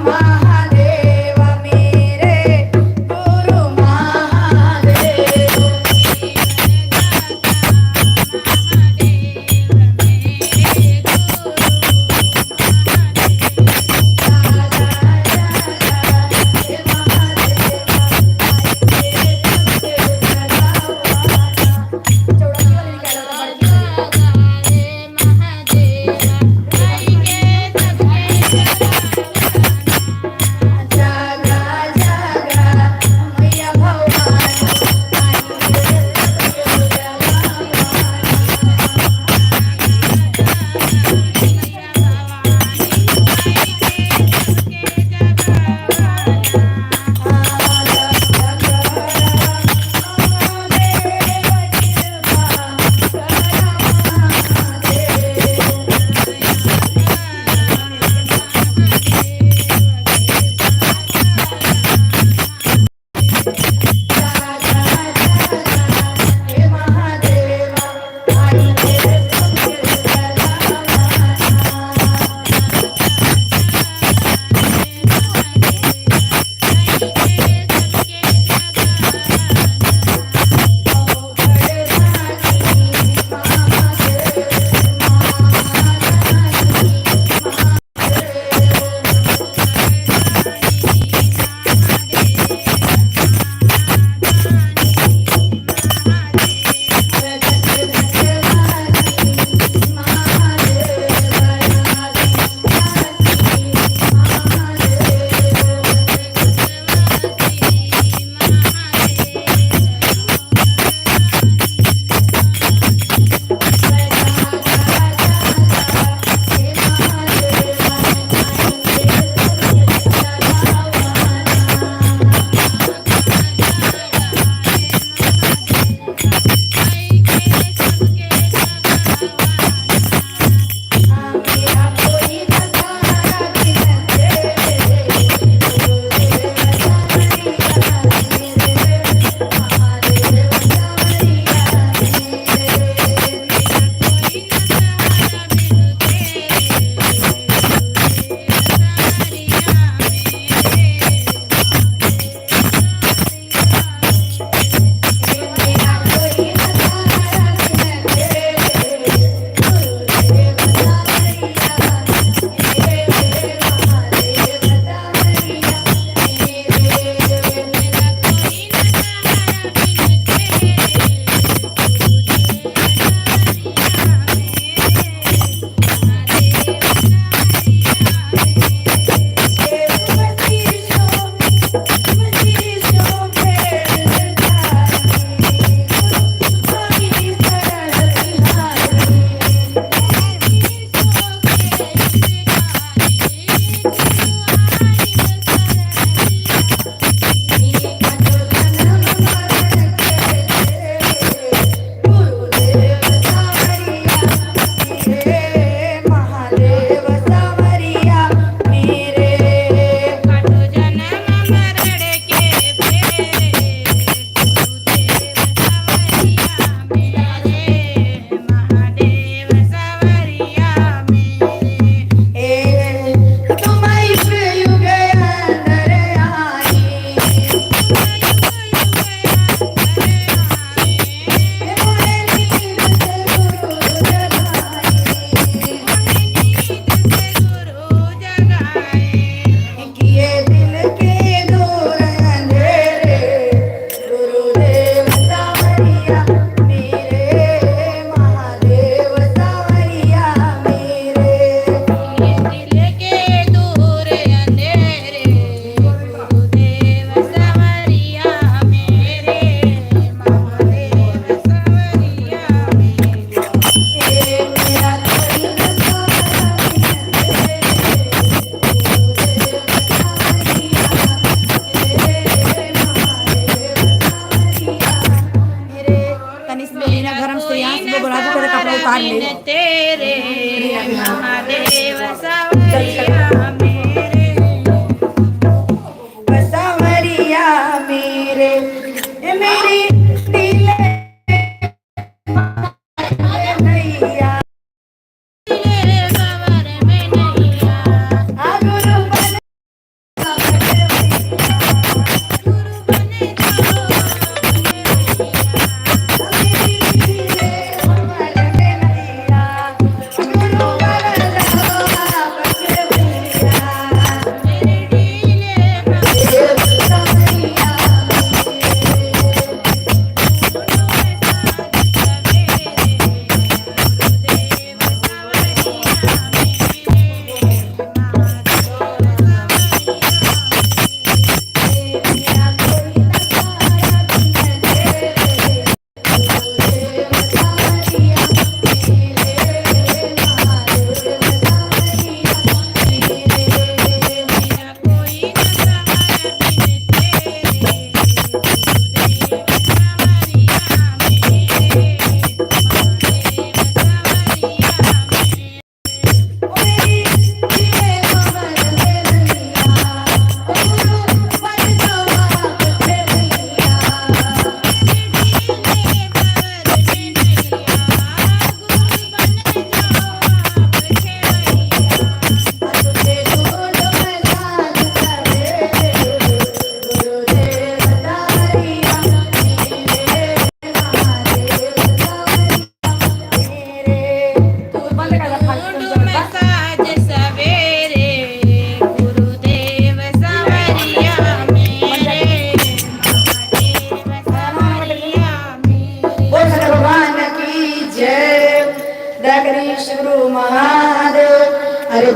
महादेवा आई के सबके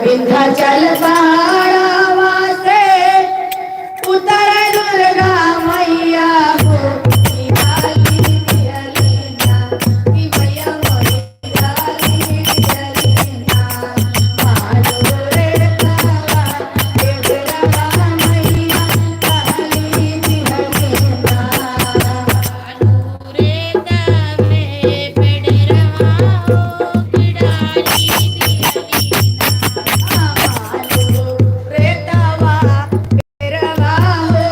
विंध्याचल पहाड़वा से उतर दुर्गा मैया हो की डाली दियलीना की मैया मोरी डाली दियलीना मालो रे तावा के दुर्गा मैया डाली दियलीना रे तवे पेड़रवा हो की डाली दियलीना मालो रे तावा पेरवा हो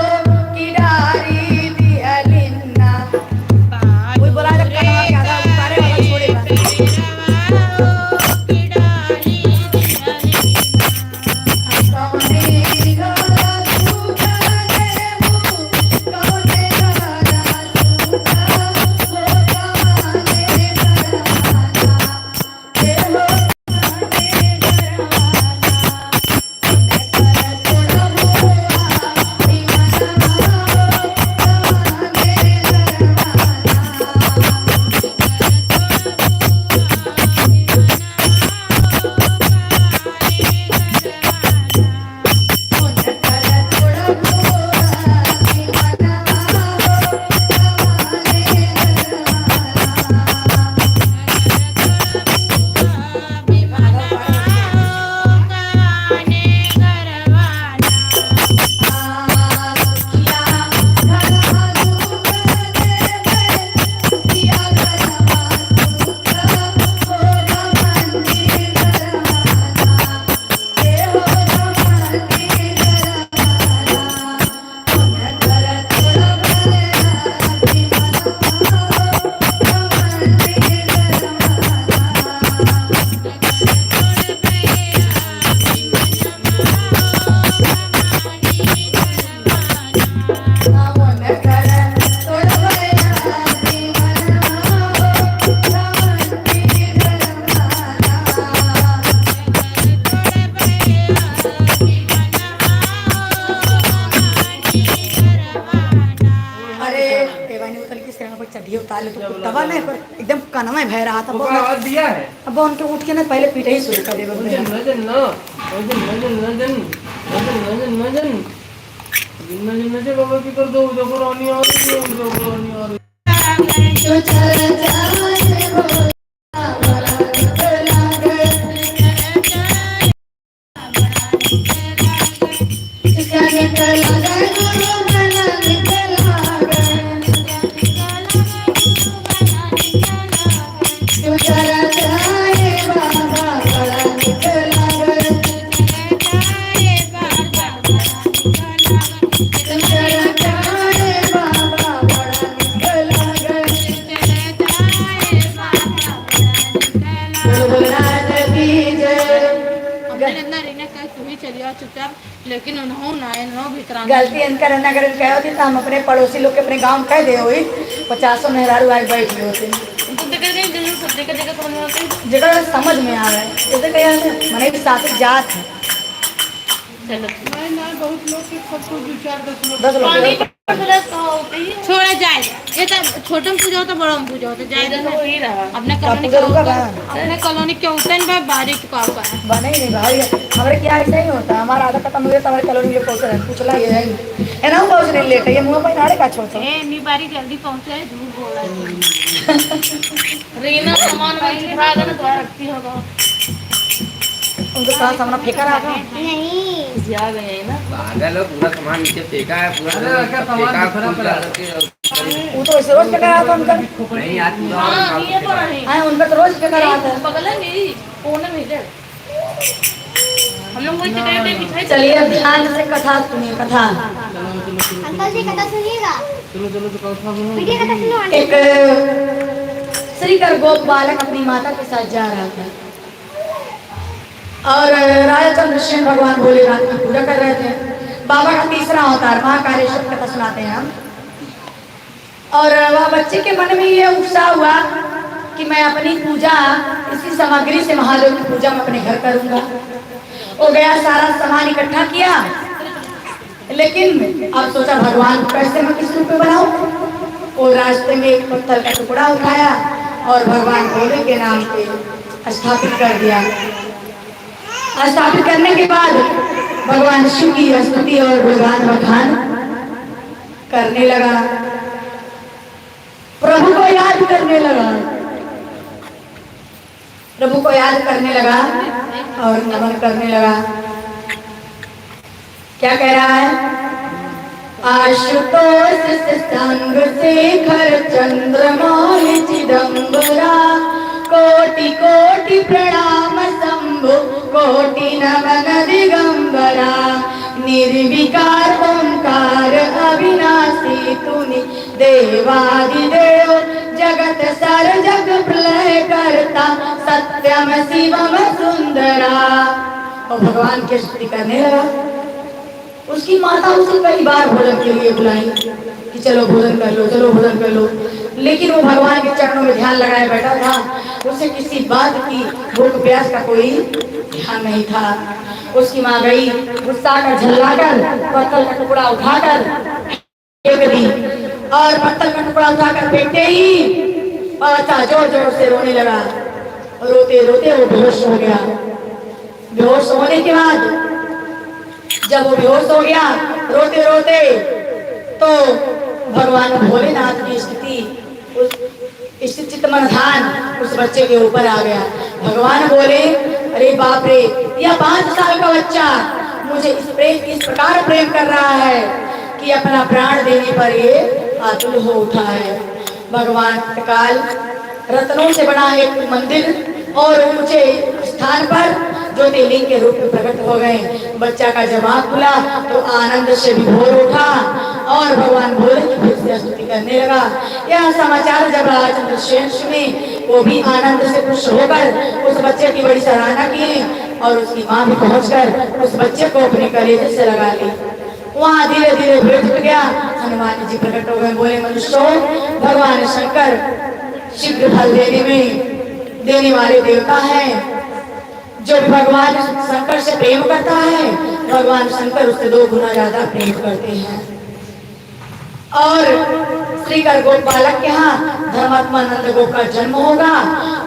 की डाली दियलीना कोई बोला जब कलवा के आधा उतारे वाला छोड़ेगा कौने गाना सूखा देबू कौने गाना सूखा हो कमाने करवाना हे हो कमाने करवाना कर तोड़ बुआ दीवाना हो कमाने करवाना अरे देवानी उतर के सिर पर चढ़ी उतार ले तो तवा नहीं पर एकदम कानवा में भय रहा था वो आवाज दिया है अब उनके उठ के ना पहले पीटे ही शुरू कर देगा नजन नजन न नजन नजन नजन नजन नजन नजन नजन नजन बाबा की कर दो देखो रानी आ रही है देखो रानी आ रही है जो चल जाए हो बड़ा लागे इसका निकल लागे गुरु बना निकल लागे जो चल जाए बाबा बड़ा निकल लागे जो चल जाए बाबा बड़ा निकल लागे गुरुनाथ की जय चुपचाप लेकिन उन्होंने ना इन्हों भीतर गलती इनकर न अगर कहे होती तो हम अपने पड़ोसी लोग के अपने गांव कह दे हुई 50 मेहरारू आए बैठ गए होते जगह समझ में आ रहा है जैसे कहीं मने की साथ जात है बहुत लोग के सब कुछ विचार 10 लोग छोड़ा जाए ये तो छोटम पूजा होता बड़ा पूजा होता जाए अपने कॉलोनी पूजा होगा बा? अपने कॉलोनी के उतन भाई बारीक का बने ही नहीं भाई हमारे क्या ऐसा ही होता है हमारा आधा खत्म हो गया तो हमारे कॉलोनी में पहुंच रहे हैं पूछला ये है ना पहुंच नहीं लेटे ये मुंह पर नाड़े का छोड़ते ए नी बारी जल्दी पहुंचे झूठ बोल रहा है रीना सामान में छुपा देना तो रखती होगा उनको कहा सामना फेंका रहा था नहीं आ गए ना पागल हो पूरा सामान नीचे फेंका है पूरा अरे क्या सामान फेंका बिखरा फूल पड़ा डाल के वो तो ऐसे रोज फेंका रहा था उनका नहीं आज पूरा हां ये तो है हाँ उनका तो रोज फेंका रहा था बगल में मेरी फोन में भेजे हम लोग वही टिकट बिठाई चलिए अब ध्यान से कथा सुनिए कथा अंकल जी कथा सुनिएगा चलो चलो तो कथा सुनो बेटी कथा सुनो एक श्रीकर गोप बालक अपनी माता के साथ जा रहा था और राजा चंद्रसेन भगवान भोलेनाथ की पूजा कर रहे थे बाबा का तीसरा अवतार महाकालेश्वर कथा सुनाते हैं हम और वह बच्चे के मन में ये उत्साह हुआ कि मैं अपनी पूजा इसी सामग्री से महादेव की पूजा मैं अपने घर करूंगा। वो गया सारा सामान इकट्ठा किया, लेकिन अब सोचा भगवान को कैसे मैं किस रूप में बनाऊं। वो रास्ते में एक पत्थर का टुकड़ा उठाया और भगवान भोले के नाम पे स्थापित कर दिया। स्थापित करने के बाद भगवान शिव की स्तुति और गुणगान बखान करने लगा, प्रभु को याद करने लगा, प्रभु को याद करने लगा और नमन करने लगा। क्या कह रहा है? आशुतोष संग शेखर चंद्रमौल चिदंबरा, कोटि कोटि प्रणाम शंभु कोटि नमन दिगंबरा, निर्विकार ओंकार अविनाशी तुनि देवादिदेव, जगत सर जग प्रलय करता सत्यम शिवम सुंदरा। और भगवान की स्तुति करने लगा। उसकी माता उसे कई बार भोजन के लिए बुलाई कि चलो भोजन कर लो, चलो भोजन कर लो, लेकिन वो भगवान के चरणों में ध्यान लगाए बैठा था। उसे किसी बात की भूख प्यास का कोई ध्यान नहीं था। उसकी माँ गई, गुस्सा कर झल्लाकर पत्थर का टुकड़ा उठाकर फेंक दी, और पत्थर का टुकड़ा उठाकर फेंकते ही बच्चा जोर जोर से रोने लगा। रोते रोते वो बेहोश हो गया। बेहोश होने के बाद जब वो बेहोश हो गया रोते रोते, तो भगवान भोलेनाथ की स्थिति चित्तमन ध्यान उस बच्चे के ऊपर आ गया। भगवान बोले, अरे बाप रे, यह 5 साल का बच्चा मुझे इस प्रकार प्रेम कर रहा है कि अपना प्राण देने पर ये आतुर हो उठा है। भगवान काल रत्नों से बना एक मंदिर और ऊंचे स्थान पर ज्योतिर्लिंग के रूप में प्रकट हो गए। बच्चा का जब आँख खुला तो आनंद से विभोर उठा और भगवान भोले की फिर से स्तुति करने लगा। यह समाचार जब राजा चंद्रसेन सुने, वो भी आनंद से खुश होकर उस बच्चे की बड़ी सराहना किए और उसकी माँ भी पहुंचकर उस बच्चे को अपने कलेजे से लगा ली। वहाँ धीरे धीरे भीड़ जुट गया। हनुमान जी प्रकट हो गए, बोले, मनुष्यों, भगवान शंकर शीघ्र फल देने वाले देवता हैं। जो भगवान शंकर से प्रेम करता है, भगवान शंकर उससे 2 गुना ज्यादा प्रेम करते हैं। और श्रीकर गोपालक के यहाँ धर्मात्मा नंद गोप का जन्म होगा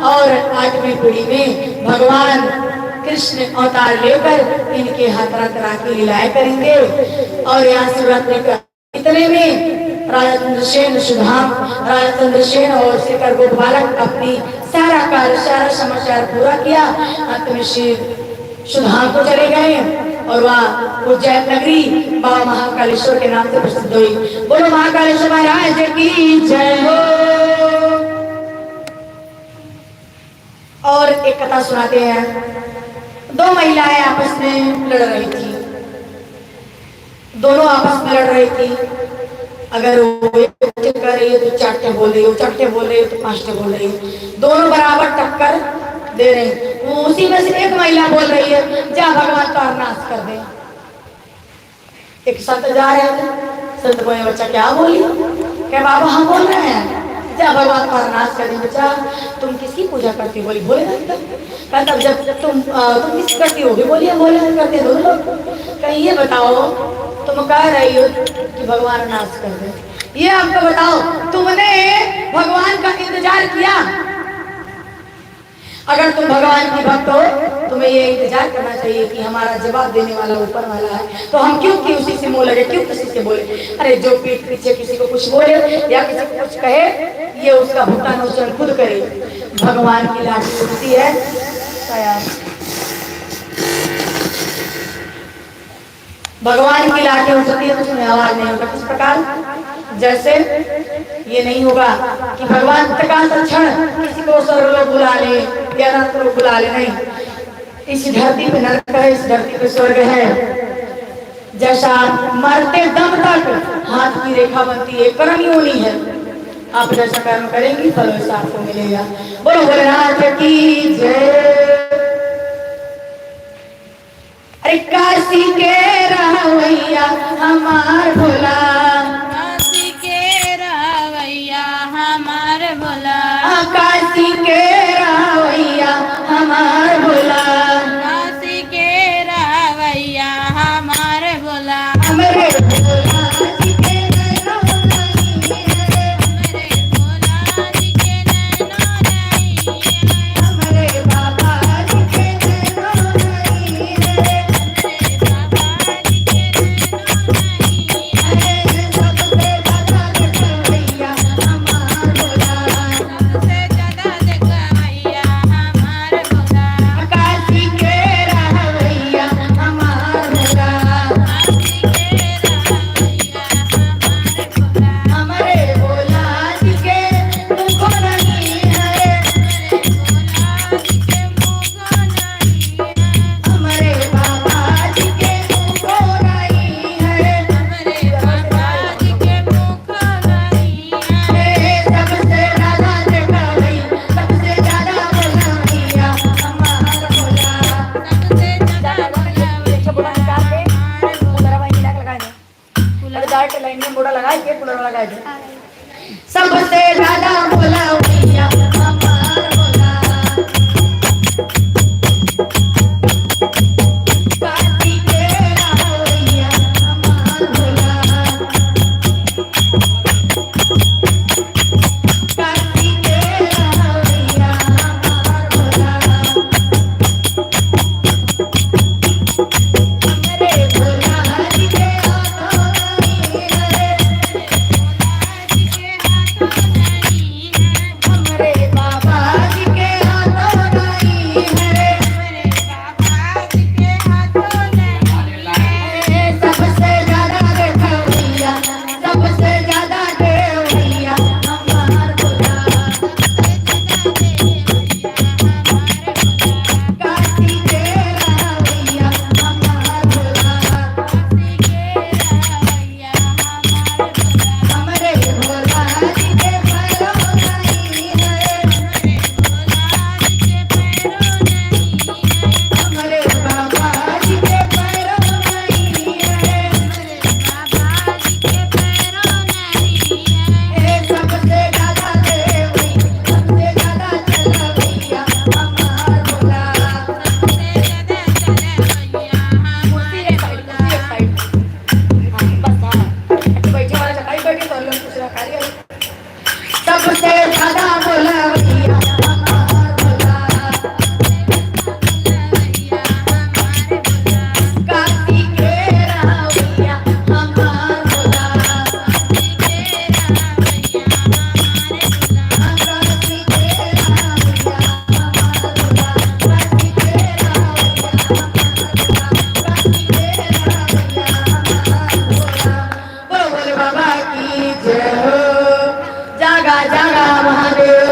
और 8वीं पीढ़ी में भगवान कृष्ण अवतार लेकर इनके हाथ तरह की लीलाएं करेंगे। और यहाँ शिवरात्रि का इतने में राजा चंद्रसेन सुधाम, राजा चंद्रसेन और श्रीकर गोपालक अपनी सारा कार्य, सारा समाचार पूरा किया। अंत में श्री सुधाम को चले गए और वह उज्जैन नगरी बाबा महाकालेश्वर के नाम से प्रसिद्ध हुई। बोलो महाकालेश्वर महाराज की जय हो। और एक कथा सुनाते हैं। 2 महिलाएं आपस में लड़ रही थी। दोनों आपस में लड़ रही थी। अगर वो एक कर रही है तो 4 बोल रही है, 4 बोल रही है तो 5 बोल रही है। दोनों बराबर टक्कर दे रहे हैं। वो उसी में से एक महिला बोल रही है, जा भगवान का नाश कर दे। एक संत जा रहे थे, संत बोले, बच्चा क्या बोली? क्या बाबा हम बोल रहे हैं, जा भगवान का नाश कर दे। बच्चा, तुम किसकी पूजा करती हो? बोली, भोलेनाथ। तब जब तुम किस करती हो? बोलिए भोलेनाथ करते दोनों लोग। कहीं ये बताओ, तुम कह रही हो कि भगवान नाश कर दे, ये आपको बताओ, तुमने भगवान का इंतजार किया? अगर तुम भगवान की भक्त हो, तुम्हें ये इंतजार करना चाहिए कि हमारा जवाब देने वाला ऊपर वाला है, तो हम क्यों कि उसी से मुंह लगे, क्यों किसी से बोले? अरे जो पीठ पीछे किसी को कुछ बोले या किसी को कुछ कहे, ये उसका भुगतान वो स्वयं खुद करे। भगवान की लाठी उठती है तैयार। भगवान की लाठी उठती है तो उसमें आवाज नहीं होगा। किस प्रकार? जैसे ये नहीं होगा कि भगवान तत्काल क्षण किसी को स्वर्ग लोग बुला ले या नरक लोग बुला ले, नहीं। इस धरती पे नरक है, इस धरती पे स्वर्ग है। जैसा मरते दम तक हाथ की रेखा बनती है, कर्म योनि है। आप जैसा कर्म करेंगी फल वैसा आपको मिलेगा। बोलो भोलेनाथ की जय। अरे काशी के रहवैया हमार भोला, काशी के रहवैया हमार भोला, काशी के रहवैया हमार भोला, काशी के रहवैया हमार भोला, हमरे भोला जी के नैनो हमरे भोला जी के नैनो नहीं, हमरे बाबा जी के नैनो नहीं, थोड़ा लगाए के कूलर लगाए थे। सबसे ज्यादा बोला भैया हमार बोला, काशी के भैया हमार बोला, काशी के भैया हमार बोला, हमरे भोला जी के हाथों नहीं है, हमरे बाबा जी के हाथों नहीं है, सबसे ज्यादा देखो भैया, सबसे ज्यादा देव भैया हमार बोला, काशी के भैया हमार बोला, हमरे भोला जी के पैरों नहीं है, हमरे बाबा जी के पैरों नहीं है, सबसे ज्यादा देव सबसे ज्यादा चला भैया हमार बोला, बैठे वाला चटाई बैठे तो लोग दूसरा कार्य सबसे ज्यादा बोला भैया हमार बोला, काशी के भैया हमार बोला, काशी के भैया काशी के भैया हमार बोला, काशी के भैया बोलो बोले बाबा की जय हो, जागा जागा महादेव,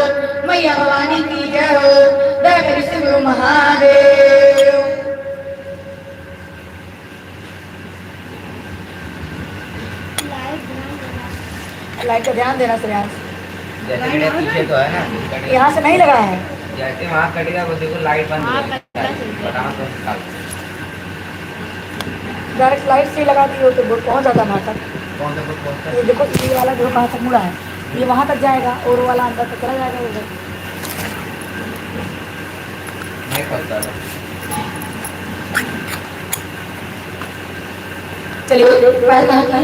मैया भवानी की जय हो, दया करी श्री गुरु महादेव। लाइट का ध्यान देना श्रेयांश, जैसे मेरे पीछे तो है ना कटेगा। यहाँ से नहीं लगा है, जैसे वहाँ कटेगा वो देखो लाइट बंद हो गई। बटाना तो निकाल। डायरेक्ट लाइट से लगा दी हो तो वो पहुँच जाता वहाँ तक। कौन सा कुछ पहुँचता ये देखो ये वाला जो कहाँ तक मुड़ा है, ये वहाँ तक जाएगा और वो वाला अंदर तक चला जाएगा उधर। नहीं पहुँचता है। चलिए पैर कहाँ की है?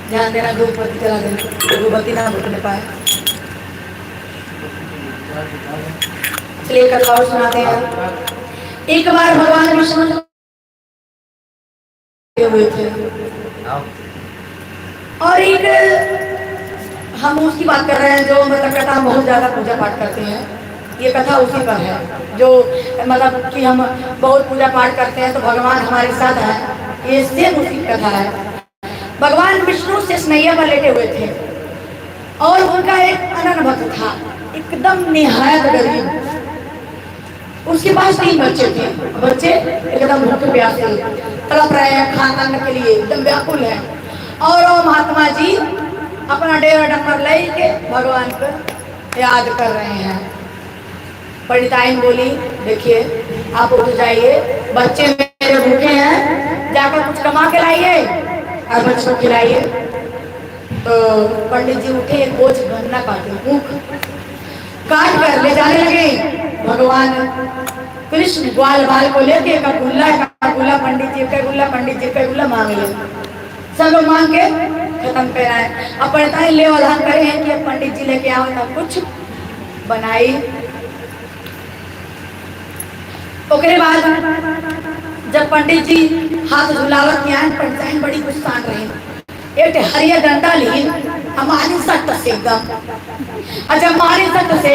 ध्यान देना, धूप बत्ती जला देना, धूप बत्ती ना बुझने पाए। चलिए कथा और सुनाते हैं। एक बार भगवान विष्णु हुए थे आओ। और एक हम उसकी बात कर रहे हैं जो मतलब कथा हम बहुत ज्यादा पूजा पाठ करते हैं। ये कथा उसी पर है जो मतलब कि हम बहुत पूजा पाठ करते हैं तो भगवान हमारे साथ है, ये सेम उसी की कथा है। भगवान विष्णु से स्नैया पर लेटे हुए थे और उनका एक अनन्य भक्त था, एकदम निहायत गरीब। उसके पास 3 बच्चे थे, बच्चे एकदम भूखे प्यासे तड़प रहे हैं खाने के लिए, एकदम व्याकुल है। और वो महात्मा जी अपना डेरा डंगर लेके भगवान को याद कर रहे हैं। पंडिताइन बोली देखिए आप उठ जाइए, बच्चे मेरे भूखे हैं, जाकर कुछ कमा के लाइए और बच्चों को खिलाइए। तो पंडित जी उठे, एक बोझ गन्ना काटे, मुख काट कर ले जाने लगे। भगवान कृष्ण ग्वाल बाल को लेके का गुल्ला पंडित जी का गुल्ला, पंडित जी का गुल्ला मांग ले, सब लोग मांग के खत्म कराए। अब पंडिताइन ले आधान करे हैं कि पंडित जी लेके आओ तब कुछ बनाई। ओकरे बाद जब पंडित जी हाथ झुलावत के आए, पंडिताइन बड़ी गुस्सा रहे, एक हरिया डंडा ली हमारी सट से एकदम, और जब मारी सट से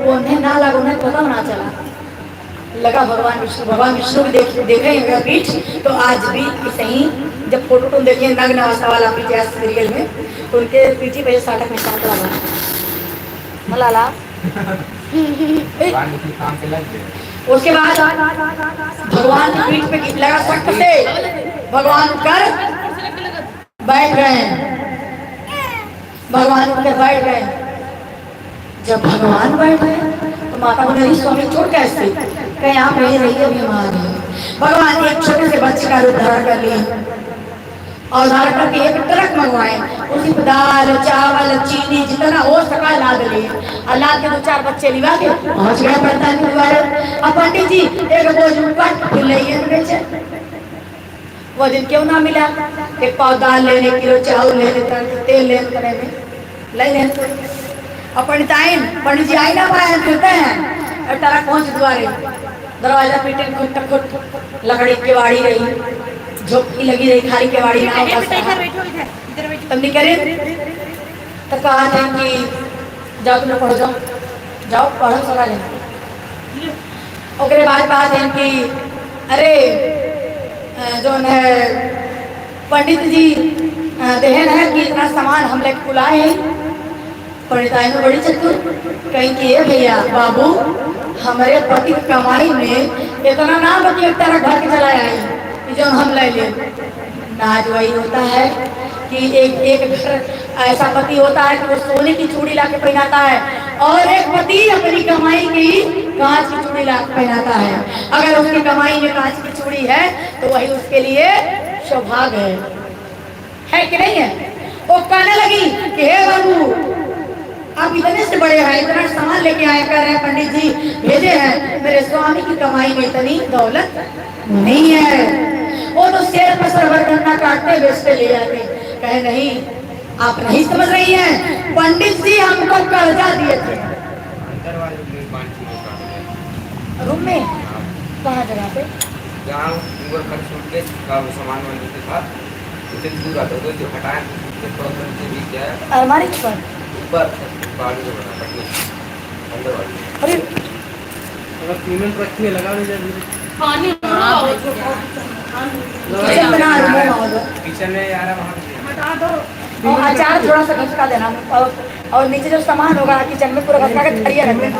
वो उन्हें ना लगा, उन्हें पता ना चला लगा भगवान विष्णु भी देखे पीठ। तो आज भी ऐसे ही जब फोटो तुम देखिए नग्न अवस्था वाला पीठ सीरियल में, तो उनके पीठी पे साटक में साथ लगा मलाला। काम के लग गए। उसके बाद भगवान की पीठ पे लगा सख्त से, भगवान उठकर बैठ गए, भगवान उठकर बैठ गए। जब भगवान बैठ गए तो माता बोले स्वामी छोड़ कैसे, कहीं आप यही रहिए, अभी हम आ रहे हैं। भगवान एक छोटे से बच्चे का रूप धारण कर लिए, और धार करके एक ट्रक मंगवाए, उसी पर दाल चावल चीनी जितना हो सका लाद लिए, और लाद के 2-4 बच्चे लिवा के पहुंच गए पंडित के द्वारे। अब पंडित जी एक बोझ ऊपर फिर ले बेचे। वो दिन क्यों ना मिला, एक पाव दाल लेने, किलो चावल लेने, तेल लेने ले लेने। और पंडित जी आई ना पाए, फिरते हैं और तारा पहुंच द्वारे, दरवाजा पीटे, खुट खुट लकड़ी की वाड़ी रही, झोपड़ी लगी रही, खाली के वाड़ी ना तब करे तो कहा था कि जाओ तुम पढ़ो, जाओ पढ़ो सवाल है। ओकरे बाद कहा था कि अरे जो है पंडित जी देहन है कि इतना सामान हम लेके बुलाए हैं। पंडित में बड़ी चतुर कहीं कि भैया बाबू हमारे पति की कमाई में इतना ना बची तरह घर के चला आई जो हम ले ले। नाज वही होता है कि एक घर ऐसा पति होता है कि वो सोने की चूड़ी ला के पहनाता है, और एक पति अपनी कमाई की कांच की चूड़ी ला के पहनाता है। अगर उसकी कमाई में कांच की चूड़ी है तो वही उसके लिए सौभाग्य है कि नहीं है। वो कहने लगी कि हे बाबू आप इतने से बड़े हैं, इतना सामान लेके आए, कर रहे हैं पंडित जी भेजे हैं, मेरे स्वामी की कमाई में इतनी दौलत नहीं है। वो तो शेर पर सरवर गन्ना काटते बेचते ले जाते। कहे नहीं, आप नहीं समझ रही हैं, पंडित जी हमको कर्जा दिए थे। रूम में कहाँ जगह पे जहाँ ऊपर का सूटकेस का वो सामान वाले के साथ उसे दूर आता है, जो हटाए उसके प्रॉब्लम से भी क्या है अलमारी पर ऊपर बाहर जो बना पटनी अंदर वाली। अरे अगर सीमेंट रखिए लगा दे जाए पानी किचन बना रूम में किचन में यार वहाँ हटा दो। और अचार थोड़ा सा घसका देना, और नीचे जो सामान होगा किचन में पूरा घसका के थरिया रख देना।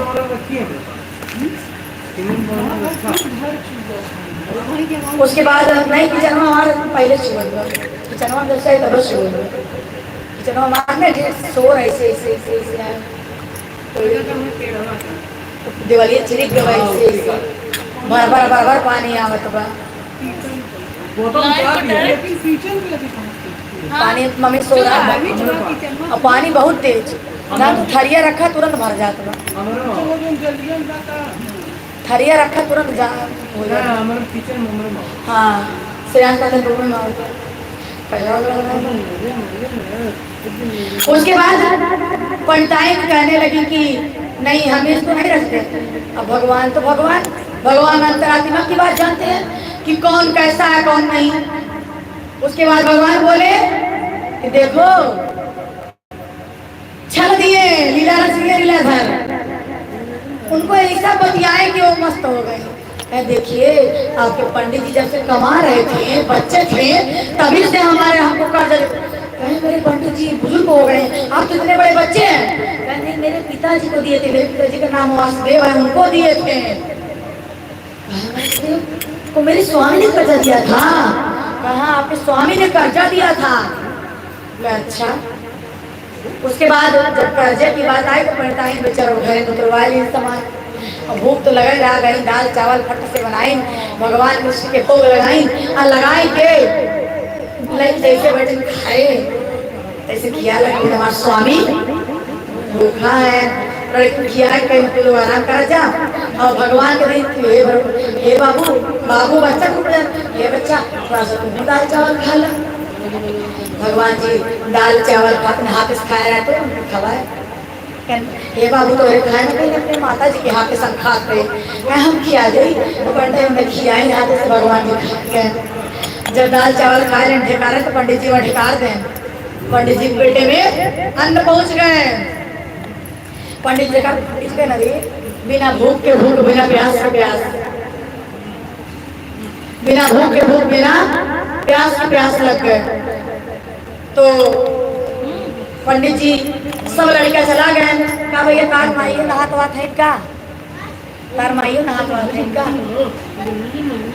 उसके बाद नहीं किचन में हमारे पहले शुरू किचन में जैसे तब शुरू किचन में हमारे शोर ऐसे ऐसे ऐसे ऐसे है, दिवाली चिरिक गई ऐसे भर भर भर भर पानी आवत बा। पानी मम्मी सो रहा है और पानी बहुत तेज ना, तो थरिया रखा तुरंत भर जाता बा, थरिया रखा तुरंत जा हो जाता। हाँ श्रेयांश का रूम में मार। उसके बाद पंडिताएं कहने लगी कि नहीं हम इसको नहीं रखते। अब भगवान तो भगवान अंतरात्मा की बात जानते हैं कि कौन कैसा है कौन नहीं। उसके बाद भगवान बोले कि देखो छल दिए लीला रच दिए लीलाधर, उनको ऐसा बतियाए कि वो मस्त हो गए। देखिए आपके पंडित जी जब से कमा रहे थे, बच्चे थे, तभी से हमारे हमको कर्ज। कहे मेरे पंडित जी बुजुर्ग हो गए, आप तो इतने बड़े बच्चे हैं। कहे मेरे पिताजी को दिए थे, मेरे पिताजी का नाम वासुदेव है, उनको दिए थे। तो मेरे स्वामी ने कर्जा दिया था। कहा आपके स्वामी ने कर्जा दिया था। अच्छा। उसके बाद जब कर्जे की बात आई तो पंडिताई बेचारों घर में तुलवा लिए सामान। और भूख तो लगे रहा गई, दाल चावल फट से बनाई, भगवान कृष्ण के भोग लगाई और लगाई के जैसे बैठे खाए ऐसे किया लगे हमारा स्वामी भूखा है, किया है कहीं तो लोग आराम कर जा। और भगवान के दिन हे बाबू बाबू बच्चा हे बच्चा थोड़ा सा तुम दाल चावल खा लो। भगवान जी दाल चावल अपने हाथ से खाए रहते हैं, खवाए। हे बाबू तो खाए ना कहीं अपने माता जी के हाथ के संग खाते मैं हम खिया गई तो पंडित में खियाई हाथ से भगवान जी खाते। जब दाल चावल खाए लें ढेकारे तो पंडित जी वह ढेकार दें। पंडित जी के बेटे में अन्न पहुंच गए। पंडित जी का इसके नदी बिना भूख के भूख, बिना प्यास के प्यास, बिना भूख के भूख, बिना प्यास की प्यास लग गए। तो पंडित जी सब लड़का चला गए। कहा भैया कार माइयो नहा तो है का, कार माइयो नहा तो है का।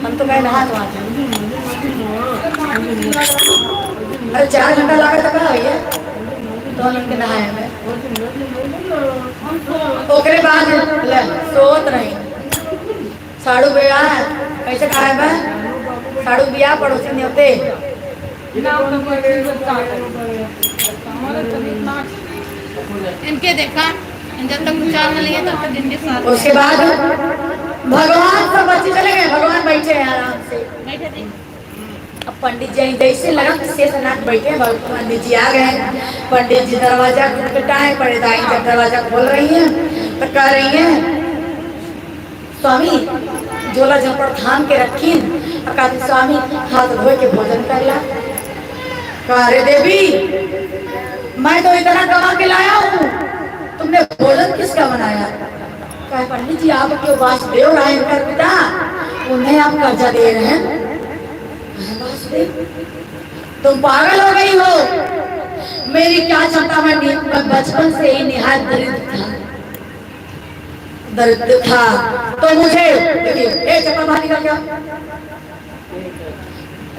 हम तो कहे नहा तो अरे 4 घंटा लगा था कहा भैया 2 घंटे नहाए में। ओकरे बाद सोत नहीं साड़ू ब्याह कैसे खाए मैं साड़ू ब्याह पड़ोसी ने होते नाम तो कोई चीज़ बता हमारे तभी इतना इनके देखा जब तक विचार न लिए तब तक इनके साथ उसके बाद भगवान सब बच्चे चले गए, भगवान बैठे हैं आराम से। बैठे थे। अब पंडित जी जैसे लगा कि शेषनाग बैठे, पंडित जी आ गए। पंडित जी दरवाजा खटखटाए, परिदाई जब दरवाजा खोल रही है तो कह रही है स्वामी झोला झपड़ थाम के रखी और कहती स्वामी हाथ धो के भोजन कर ला। कह रे देवी मैं तो इतना कमा के लाया हूँ, तुमने भोजन किसका बनाया? कहा पंडित जी आपके वासुदेव राय कर पिता, उन्हें आप कर्जा दे रहे हैं। वासुदेव तुम पागल हो गई हो, मेरी क्या क्षमता, मैं बचपन से ही निहायत दरिद्र था तो मुझे देखिए चक्कर भागी का क्या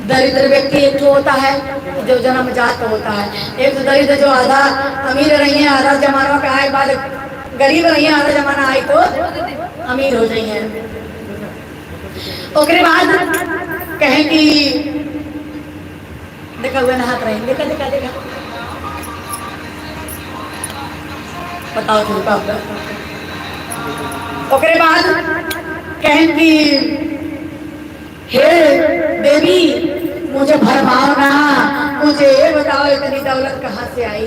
दरिद्र व्यक्ति एक जो होता है जो जन्मजात होता है, एक तो दरिद्र जो आधा अमीर रही है आधा जमाना का आए बाद गरीब रही है आधा जमाना आए तो अमीर हो गई है। उसके बाद कहें कि देखा हुए नहात रहे, देखा देखा देखा बताओ तुम का। उसके बाद कहें कि हे देवी मुझे भरमाओ ना, मुझे ये बताओ इतनी दौलत कहाँ से आई?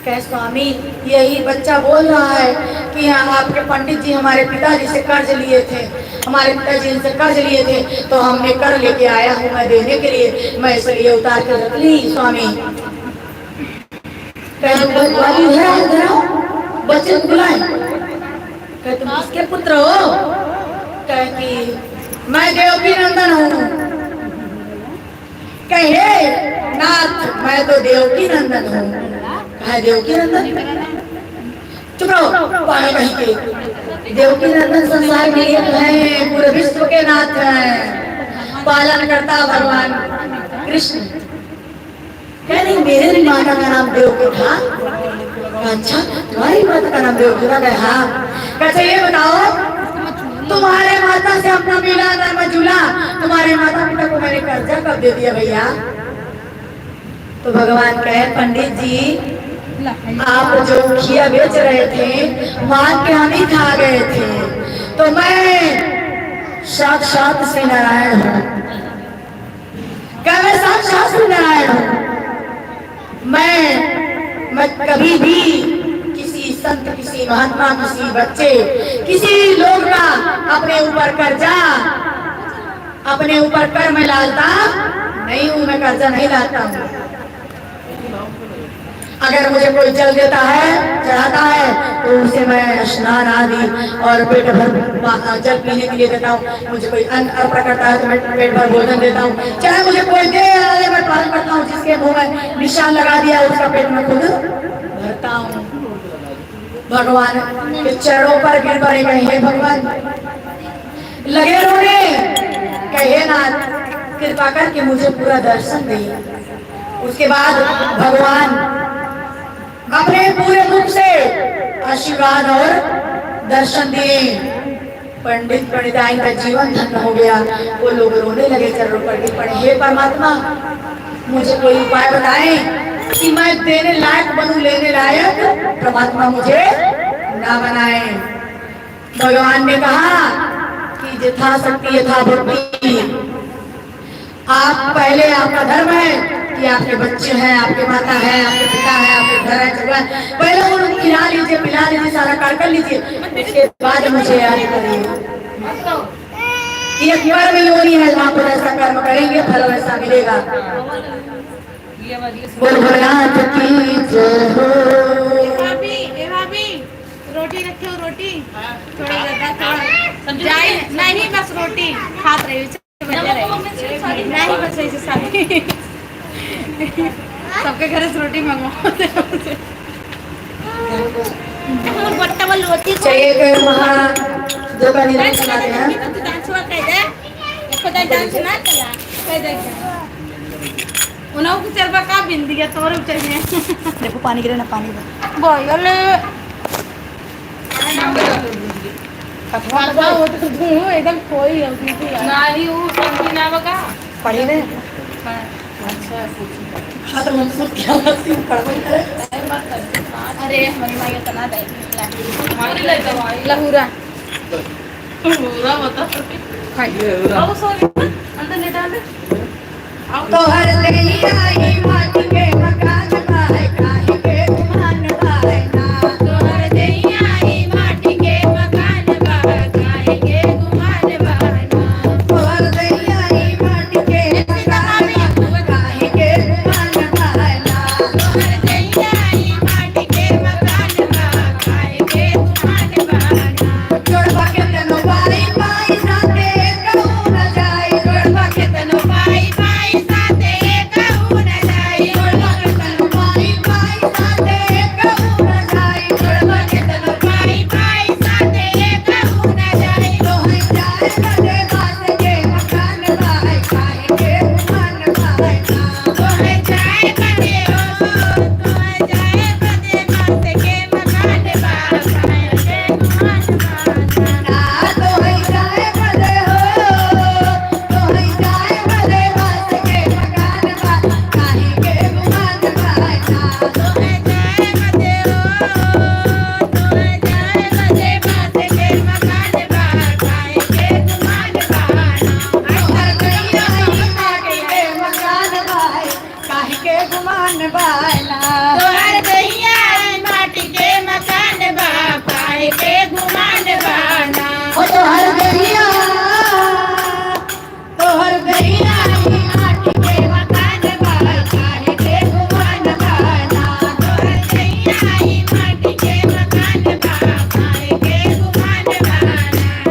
कह स्वामी यही बच्चा बोल रहा है कि आपके पंडित जी हमारे पिताजी से कर्ज लिए थे, हमारे पिताजी इनसे कर्ज लिए थे तो हमने कर लेके आया हूँ मैं देने के लिए, मैं इसलिए उतार के रख ली स्वामी। कह बच्चे को बुलाए, कह तुम किसके पुत्र हो? कह कि मैं देवकी नंदन हूँ। कहे नाथ मैं तो देवकी नंदन हूँ। कहा देवकी नंदन? चुप रहो पागल कहीं के। देवकी नंदन संसार के लिए है, पूरे विश्व के नाथ हैं, पालन करता भगवान कृष्ण। कह नहीं मेरे माता का नाम देवकी था। अच्छा तुम्हारी माता का नाम देवकी था? हाँ। कैसे ये बताओ तुम्हारे माता से अपना मिला ना मजूला, तुम्हारे माता पिता को मैंने कर्जा कब दे दिया भैया? तो भगवान कहे पंडित जी आप जो खिया बेच रहे थे मां के हम ही खा गए थे, तो मैं साक्षात श्री नारायण हूँ। क्या मैं साक्षात श्री नारायण हूँ? मैं कभी भी किसी संत, किसी महात्मा, किसी बच्चे, किसी लोग का अपने ऊपर कर्जा, अपने ऊपर कर मैं लाता नहीं हूँ, मैं कर्जा नहीं लाता हूँ। अगर मुझे कोई जल देता है, चढ़ाता है तो उसे मैं स्नान आदि और पेट भर जल पीने के लिए देता हूँ। मुझे कोई अन्न अर्पण करता है तो मैं पेट भर भोजन देता हूँ। चाहे मुझे कोई दे मैं पालन करता हूँ, जिसके मुंह में निशान लगा दिया उसका पेट में खुद भरता हूँ। भगवान के चरणों पर गिर पड़े गए हैं, भगवान लगे रोने, कहे नाथ कृपा करके मुझे पूरा दर्शन दिए। उसके बाद भगवान अपने पूरे मुख से आशीर्वाद और दर्शन दिए। पंडित पंडिताई का जीवन धन्य हो गया। वो लोग रोने लगे, चरणों पर गिर पड़े, हे परमात्मा मुझे कोई उपाय बताएं कि मैं देने लायक बनूं, लेने लायक परमात्मा मुझे ना बनाए। भगवान ने कहा कि यथा शक्ति यथा भक्ति, आप पहले आपका धर्म है कि आपके बच्चे हैं, आपके माता है, आपके पिता है, आपके घर है, जगह है, पहले उनको खिला लीजिए, पिला लीजिए, सारा कार्य कर लीजिए, उसके बाद मुझे याद करिए। ये कर्म योनि है, जहाँ पर ऐसा कर्म करेंगे फल वैसा मिलेगा। बोल भोलेनाथ की जय हो। रोटी रखे हो, रोटी थोड़ा ज्यादा जाए नहीं, बस रोटी खात रही नहीं, बस ऐसे सारी सबके घर से रोटी मंगवाते रोटी चाहिए महा जो का निधन सुनाते हैं। उन्हों की चरबा का बिंदी है तोर चाहिए। देखो पानी गिरे ना, पानी बोल कथवा हो तो धुओं एकदम कोई है उसमें ना ही वो संगी ना बका पढ़ी ने अच्छा छात्र मंसूर क्या लगती है पढ़ाई करे अरे हमारी माँ ये तना दे लहूरा लहूरा बता आओ सॉरी अंदर ले डाल तो हर लैया ही माटी के मकान बाय काहे के गुमान बाय ना तोहर दैया ही माटी के मकान बा काहे के गुमान बाना तो हर लैया ही माटी के मकान बाय काहे के गुमान बाय ना तोहर दैया ही माटी के मकान बा काहे के गुमान बाना जोड़वा के तनो बाई बाई साथे कहूं न जाई जोड़वा के तनो पाई पाई साथे कहूँ न जाई जोड़वा के तनो बाई बाई साथे कहूं न जाई जोड़वा के तनो पाई पाई साथे कहूँ न जाई तो है जाए बदे बात के मकान बाय काहे के गुमान बाय ना तोहे जाए बदे हो तोहे जाए बदे बात के मकान बा काहे के गुमान बाना ना तो है जाए बदे हो तो है जाए बदे बात के मकान बाय काहे के गुमान बाय ना तोहे जाए बदे हो तोहे जाए बदे बात के मकान बा काहे के गुमान बाना हर गैया ही माटी के मकान बाय काहे के गुमान बाय ना तोहर दैया माटी के मकान बा काहे के गुमान बाना ओ तोहर गैया ही माटी के मकान बाय काहे के गुमान बाय ना तोहर दैया ही माटी के मकान बा काहे के गुमान बाना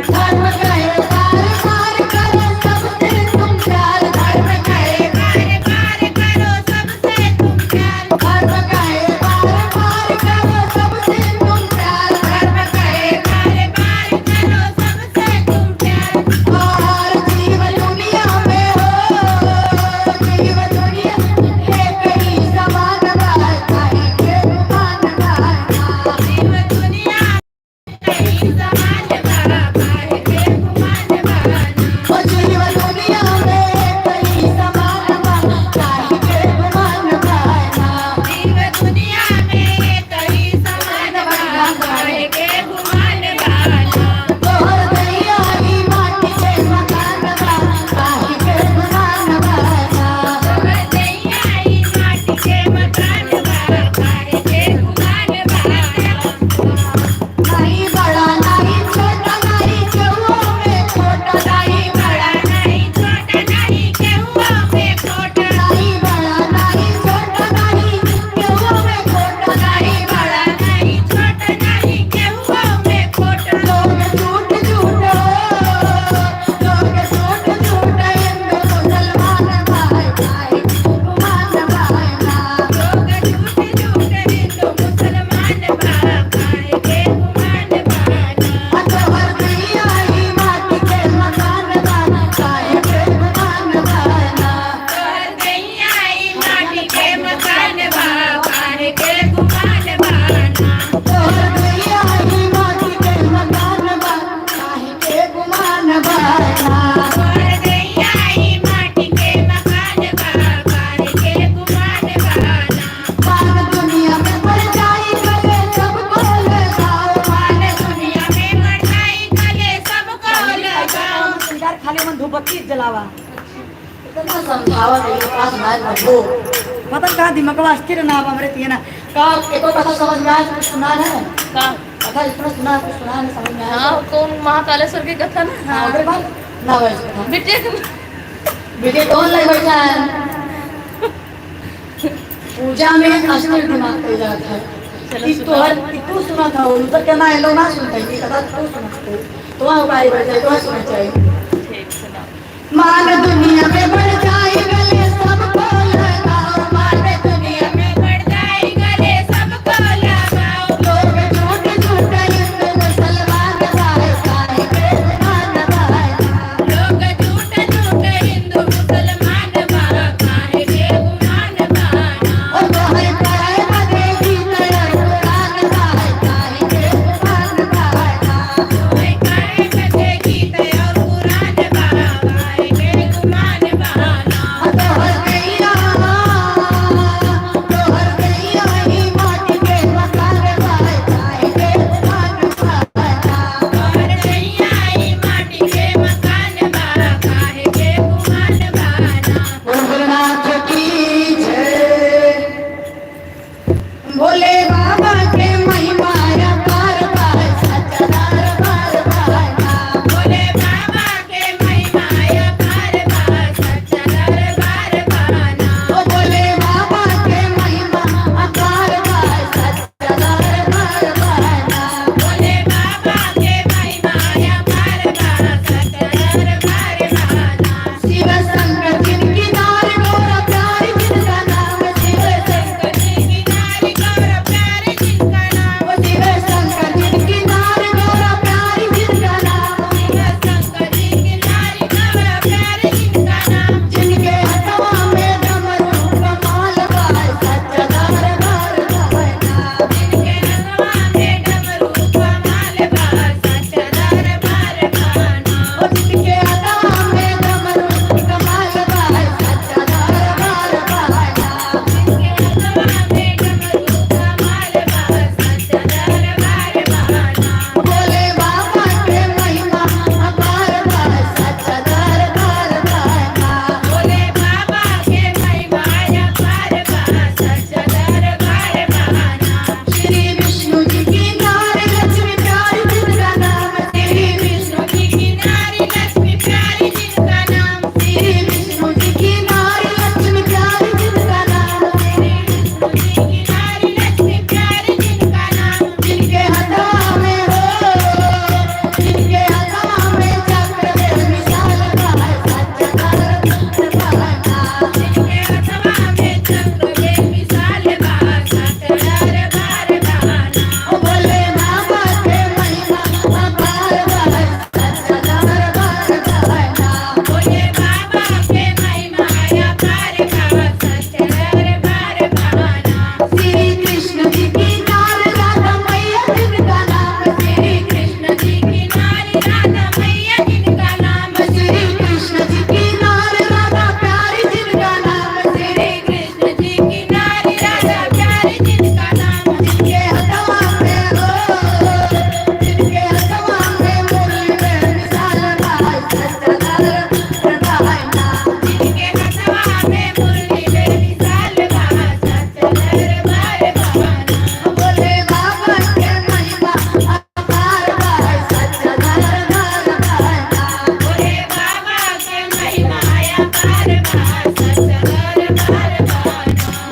धर्म कहे पार पार करो सबसे तुम प्यार धर्म कहे पार पार करो सबसे तुम प्यार धर्म कहे पार पार करो सबसे तुम प्यार धर्म कहे पार पार करो सबसे तुम प्यार और जीव दुनिया में हो जीव दुनिया एक ही समान बाय काहे के गुमान बाय ना जीव दुनिया कहीं समान बा काहे के गुमान बाना ओ जीव दुनिया में कहीं समान बाय काहे के गुमान बाय ना जीव दुनिया में कहीं समान बा काहे के गुमान बाना तोहर दैया ही माटी के मकान बाय काहे के गुमान बाय ना तोहर दैया ही माटी के मकान बा काहे के गुमान बाना नहीं बड़ा नहीं छोटा नहीं केहू में छोटा नहीं बड़ा नहीं छोटा नहीं केहुआ में खोटा नहीं बड़ा नहीं छोटा नहीं केहू में छोटा नहीं बड़ा नहीं छोटा नहीं केहुआ में खोटा लोग झूठ झूठ लोग झूठ झूठ हिंदू मुसलमान भाई भाई गुमान भाई ना लोग झूठ झूठ हिंदू मुसलमान बा काहे के गुमान बाना तोहर दैया ही माटी के मकान बाय काहे के गुमान बाय ना तोहर दैया ही माटी के मकान बा काहे के गुमान बाना तोहर दैया ही माटी के मकान बाय काहे के गुमान बाय ना तोहर दैया ही माटी के मकान बा काहे के गुमान बाना पान दुनिया में पड़ जाई गले सबको लगाओ पान दुनिया में मठाई कले सबको लगाओ यार खाली मन धूपबत्ती जलावा इतना समझावा नहीं पास नाय हो मतलब का दिमाग में अस्थिर ना हमरे तिए ना का एको कथा समझ में आया कुछ सुना है का कथा इतना सुना कुछ सुना नहीं समझ में आया हाँ कौन महाकालेश्वर की कथा ना हां अगर बात ना वैसे बेटे बेटे कौन ले बैठा है पूजा में असली दिमाग पे जाता है कि तो हर तू सुना था वो तो कहना है लोग ना सुनते ये कथा तू सुना तो वहां उपाय बैठे तो सुनना चाहिए ठीक सुना मान दुनिया में बढ़ जाए गले सबको लगाओ मान दुनिया में में बढ़ जाए गले सबको लगाओ लोग झूठ झूठ हिंदू मुसलमान भाई काहे के गुमान बाय ना लोग झूठ झूठ हिंदू मुसलमान बा काहे के गुमान बाना ओ तोहर कराए बदे गीत कुरान बाय काहे के गुमान बाय ना कोई करे बजे गीत और कुरान बा काहे के गुमान बाना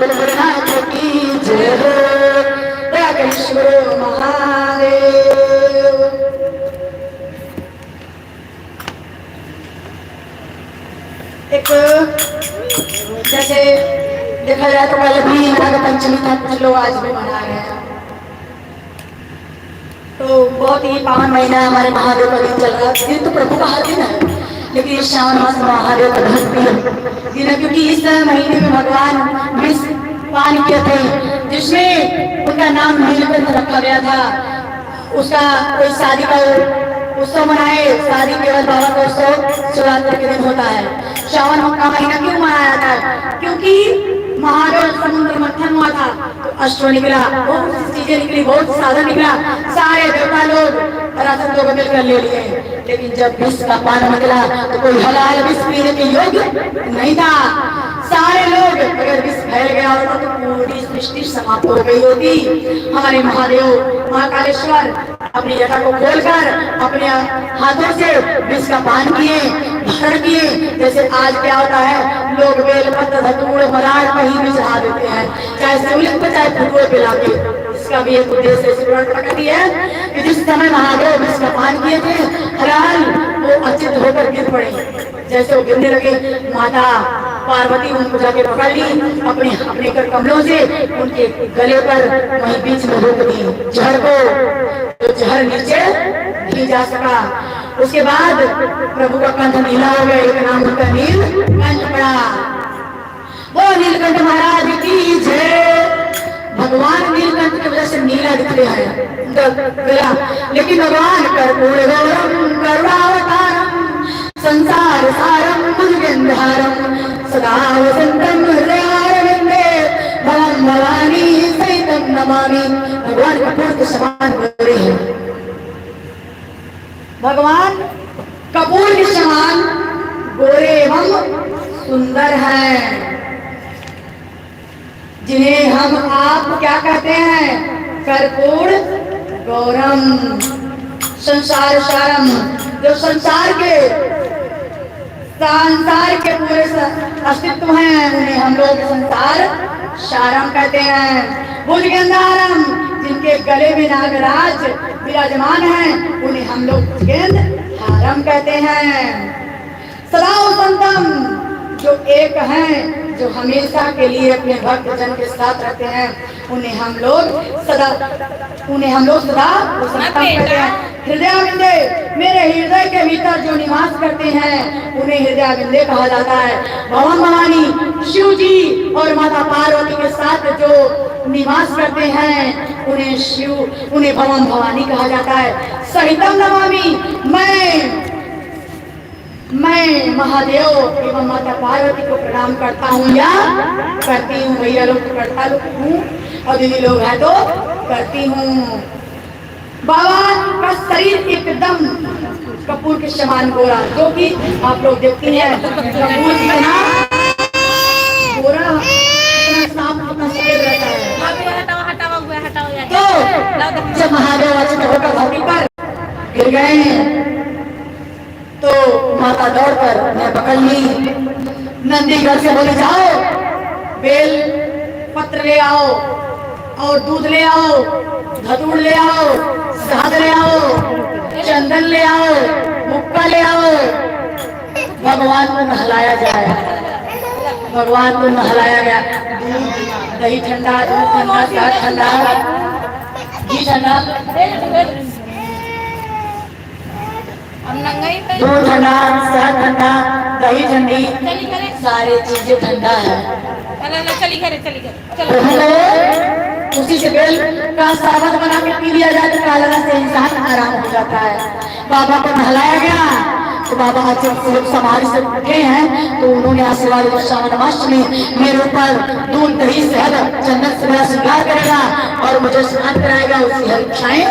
भोलेनाथ की जय हो, राकेश्वर महादेव। एक जैसे देखा जाए तो कल भी नाग पंचमी था, कुछ लोग आज भी मना रहे हैं। तो बहुत ही पावन महीना हमारे महादेव का दिन चल रहा है। दिन तो प्रभु का हर दिन है, लेकिन इस श्रावण मास में महादेव का बहुत प्रिय दिन है, क्योंकि इस महीने में भगवान विष पान किए थे, जिसमें उनका नाम नीलकंठ रखा गया था। उसका कोई शादी का उत्सव मनाए, शादी केवल बाबा का उत्सव शिवरात्रि के दिन होता है। श्रावण का महीना क्यों मनाया जाता है? क्योंकि महादेव समुद्र मंथन हुआ था, तो अश्व निकला, बहुत सी चीजें निकली, बहुत साधन निकला, सारे देवता लोग राजन को मिलकर ले लिए। लेकिन जब विष का पान निकला तो कोई हलाल विष पीने के योग्य नहीं था। सारे लोग, अगर विष फैल गया होता तो पूरी सृष्टि समाप्त हो गई होती। हमारे महादेव महाकालेश्वर अपनी जटा को खोलकर अपने हाथों से विष का पान किए, भरण किए। जैसे आज क्या होता है, लोग बेलपत्र धतूर मराड़ कहीं भी चढ़ा देते हैं, चाहे शिवलिंग पे चाहे फुटबॉल पे लाके। इसका भी एक उद्देश्य प्रकटी है कि जिस समय महादेव विष का पान किए थे, हलाल वो अचित होकर गिर पड़े। जैसे वो गिरने लगे, माता पार्वती उनको जाके पकड़ ली, अपने अपने कर कमलों से उनके गले पर वहीं बीच में रोक दी जहर को, तो जहर नीचे नहीं जा सका। उसके बाद प्रभु का कंठ नीला हो गया, एक नाम उनका नीलकंठ पड़ा। वो नीलकंठ महाराज की जय। भगवान नीलकंठ की वजह से नीला दिख रहा है गला, लेकिन भगवान कर्पूर गौरम करुणावतारम संसार सारम भुजगेंद्रहारम सदा वसंतम हृदयारविंदे भवं भवानी सहितं नमामि। भगवान कपूर के समान गोरे हैं, भगवान कपूर के समान गोरे एवं सुंदर हैं, जिन्हें हम आप क्या कहते हैं? कर्पूर गौरम संसार सारम। जो संसार के पूरे अस्तित्व हैं, उन्हें हम लोग संसार सारम कहते हैं। भुजगेंद्रहारम, जिनके गले में नागराज विराजमान हैं, उन्हें हम लोग भुजगेंद्रहारम कहते हैं। सदा वसंतम, जो एक हैं, जो हमेशा के लिए अपने भक्त जन के साथ रहते हैं, उन्हें हम लोग सदा वसंतम कहते हैं। हृदयाविंदे, मेरे हृदय के भीतर जो निवास करते हैं, उन्हें हृदयाविंदे कहा जाता है। भवन भवानी, शिव जी और माता पार्वती के साथ जो निवास करते हैं, उन्हें भवन भवानी कहा जाता है। सहितम नमामि, मैं महादेव एवं माता पार्वती को प्रणाम करता हूँ या करती हूँ। भैया लोग तो करता लोग हूँ, और दीदी लोग हैं तो करती हूँ। बाबा का शरीर एकदम कपूर के समान गोरा, जो कि आप लोग देखते हैं कपूर कितना गोरा, कितना साफ, कितना सफेद रहता है। तो जब महादेव अचित होकर धरती पर गिर गए तो माता दौड़कर उन्हें पकड़ ली। नंदी घर से बोले, जाओ बेल पत्र ले आओ और दूध ले आओ, धतूर ले आओ, शहद ले आओ, चंदन ले आओ, मुक्का ले आओ, भगवान को नहलाया जाए। भगवान को नहलाया गया। दूध दही ठंडा, दूध ठंडा, शहद ठंडा, घी ठंडा, दूध ठंडा, शहद ठंडा, दही ठंडी, सारी चीजें ठंडा है। उसी से बेल का शरबत बना के पी लिया जाए तो कालरा से इंसान आराम हो जाता है। बाबा को नहलाया गया तो बाबा जब समाधि से उठे हैं तो उन्होंने आशीर्वाद दिया, श्रावण मास में मेरे ऊपर दूध दही शहद चंदन से मेरा श्रृंगार करेगा और मुझे स्नान कराएगा, उसकी हर इच्छाएं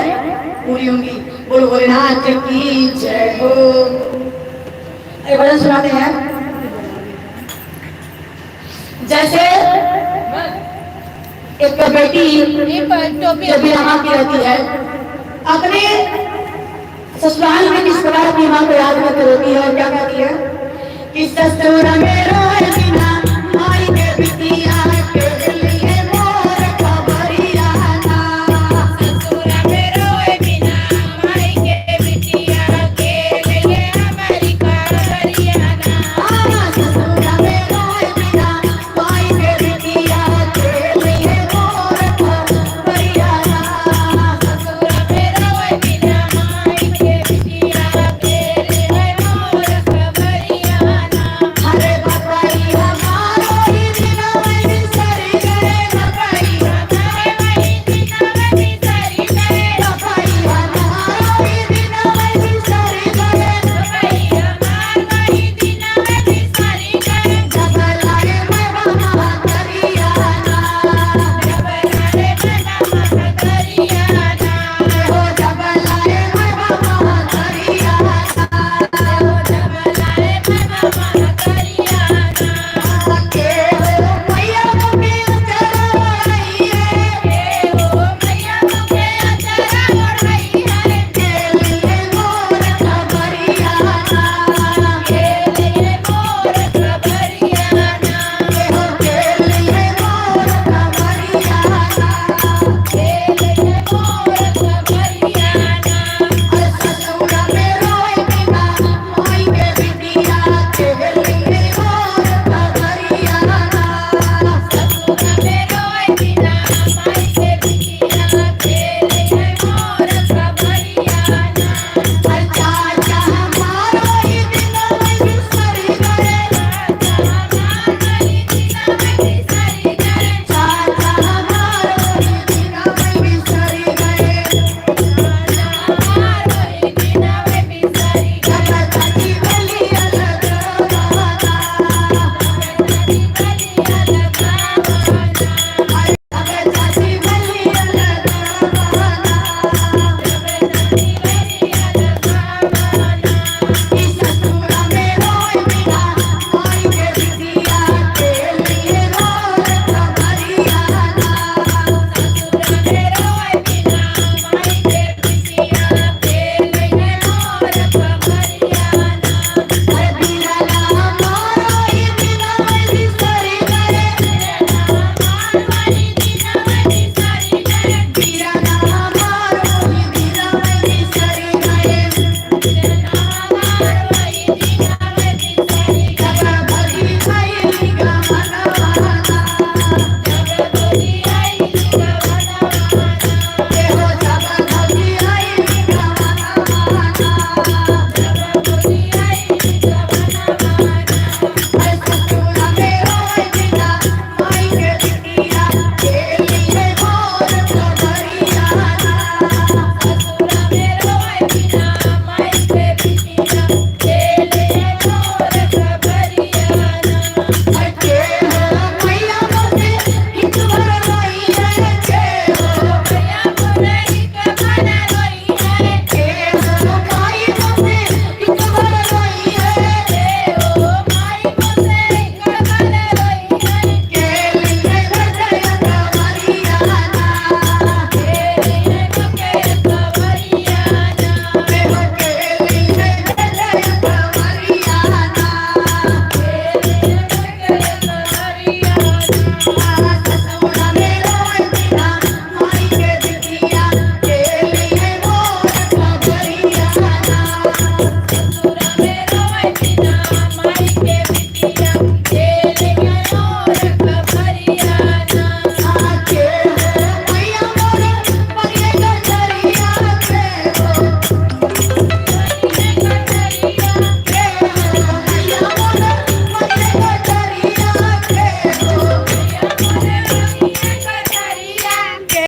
पूरी होंगी। बोलो भोलेनाथ की जय हो। एक भजन सुनाते हैं। जैसे एक बेटी जब विवाह की रहती है, अपने ससुराल में किस प्रकार अपनी माँ को याद करके रोती है और क्या कहती है कि ससुर में रोए बिना आई के बिटिया